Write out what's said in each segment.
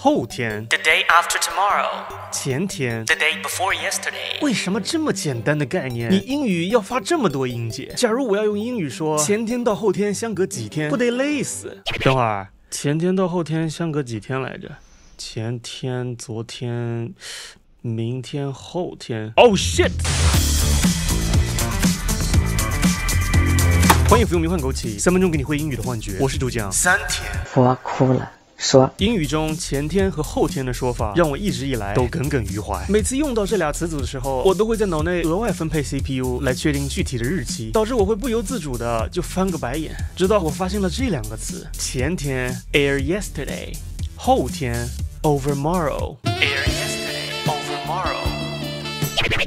后天 The day after tomorrow. 前天 The day before yesterday. 为什么这么简单的概念，你英语要发这么多音节？假如我要用英语说前天到后天相隔几天，不得累死？等会儿，前天到后天相隔几天来着？前天、昨天、明天、后天。Oh shit！ 欢迎服用迷幻枸杞，3分钟给你会英语的幻觉。我是主讲3天。我哭了。说英语中前天和后天的说法让我一直以来都耿耿于怀。每次用到这俩词组的时候，我都会在脑内额外分配 CPU 来确定具体的日期，导致我会不由自主的就翻个白眼。直到我发现了这两个词：前天 air yesterday， 后天 overmorrow。 Air yesterday, overmorrow.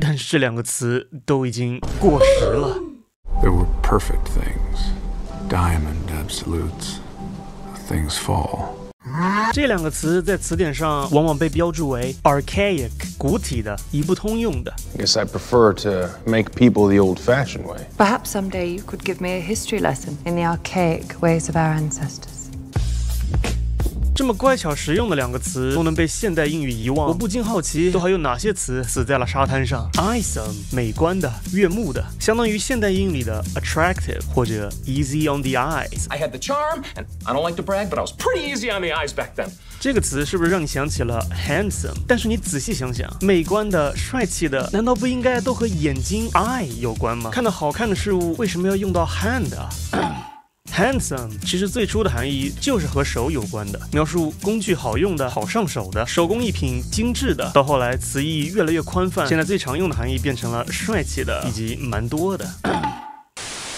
但是这两个词都已经过时了。There were perfect things, diamond absolutes. Things fall. 这两个词在词典上往往被标注为 archaic 古体的，一不通用的。I guess I prefer to make people the old-fashioned way. Perhaps someday you could give me a history lesson in the archaic ways of our ancestors. 这么乖巧实用的两个词都能被现代英语遗忘，我不禁好奇，都还有哪些词死在了沙滩上 ？Eyesome 美观的、悦目的，相当于现代英语里的 attractive 或者 easy on the eyes。 I had the charm, and I don't like to brag, but I was pretty easy on the eyes back then. 这个词是不是让你想起了 handsome？ 但是你仔细想想，美观的、帅气的，难道不应该都和眼睛 eye 有关吗？看到好看的事物，为什么要用到 hand 啊？Handsome 其实最初的含义就是和手有关的，描述工具好用的、好上手的、手工艺品精致的。到后来词义越来越宽泛，现在最常用的含义变成了帅气的以及蛮多的。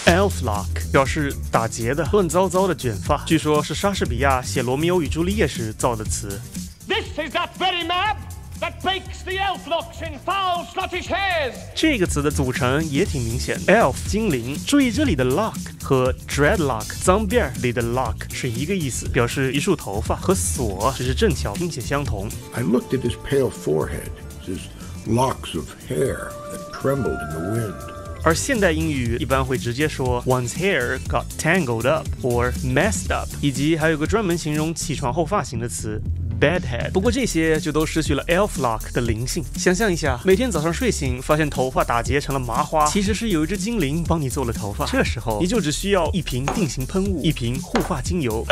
Elf lock 表示打结的、乱糟糟的卷发，据说是莎士比亚写《罗密欧与朱丽叶》时造的词。This is that very map that bakes the elf locks in foul Scottish hairs. 这个词的组成也挺明显的 ，elf 精灵。注意这里的 lock 和 dreadlock 脏辫里的 lock 是一个意思，表示一束头发，和锁只是正巧拼写相同。 I looked at his pale forehead, his locks of hair that trembled in the wind. 而现代英语一般会直接说 one's hair got tangled up or messed up， 以及还有个专门形容起床后发型的词bedhead。 不过这些就都失去了 elf lock 的灵性。想象一下，每天早上睡醒发现头发打结成了麻花，其实是有一只精灵帮你做了头发。这时候你就只需要一瓶定型喷雾、一瓶护发精油、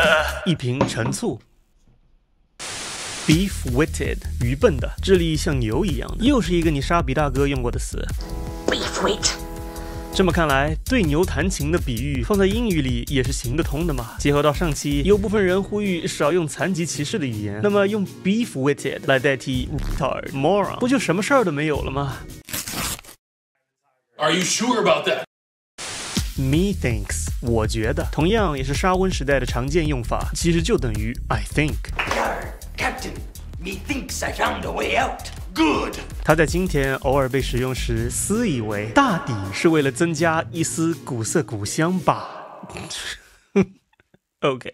一瓶陈醋。Beef-witted 愚笨的，智力像牛一样的，又是一个你莎比大哥用过的词。 Beef-wit. 这么看来，对牛弹琴的比喻放在英语里也是行得通的嘛。结合到上期有部分人呼吁少用残疾歧视的语言，那么用 beef-witted 来代替 retard moron， 不就什么事儿都没有了吗？ Are you sure about that? Methinks 我觉得，同样也是沙温时代的常见用法，其实就等于 I think。 Captain, methinks I found a way out. Good. 它在今天偶尔被使用时，私以为大抵是为了增加一丝古色古香吧。OK，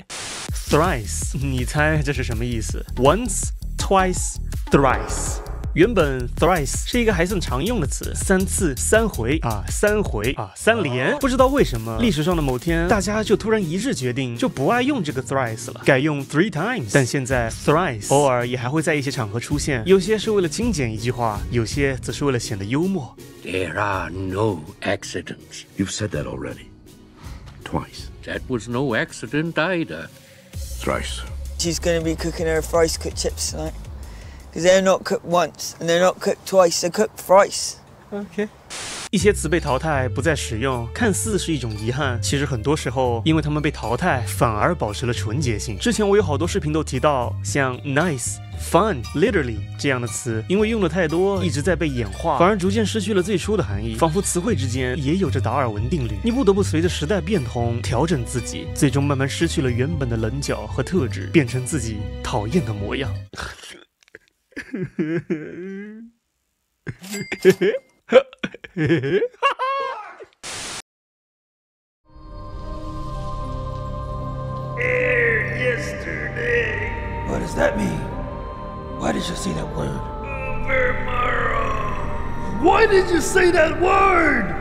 thrice， 你猜这是什么意思 ？Once, twice, thrice。原本 thrice 是一个还算常用的词，3次、3回啊，3回啊，3连。不知道为什么，历史上的某天，大家就突然一致决定，就不爱用这个 thrice 了，改用 3 times。但现在 thrice 偶尔也还会在一些场合出现，有些是为了精简一句话，有些则是为了显得幽默。There are no accidents. You've said that already. Twice. That was no accident either. Thrice. She's going to be cooking her fries cooked chips tonight. Because they're not cooked once, and they're not cooked twice, they're cooked thrice. OK。一些词被淘汰不再使用，看似是一种遗憾，其实很多时候因为它们被淘汰，反而保持了纯洁性。之前我有好多视频都提到，像 nice、fun、literally 这样的词，因为用的太多，一直在被演化，反而逐渐失去了最初的含义，仿佛词汇之间也有着达尔文定律。你不得不随着时代变通，调整自己，最终慢慢失去了原本的棱角和特质，变成自己讨厌的模样。Air yesterday. What does that mean? Why did you say that word? Overmorrow. Why did you say that word?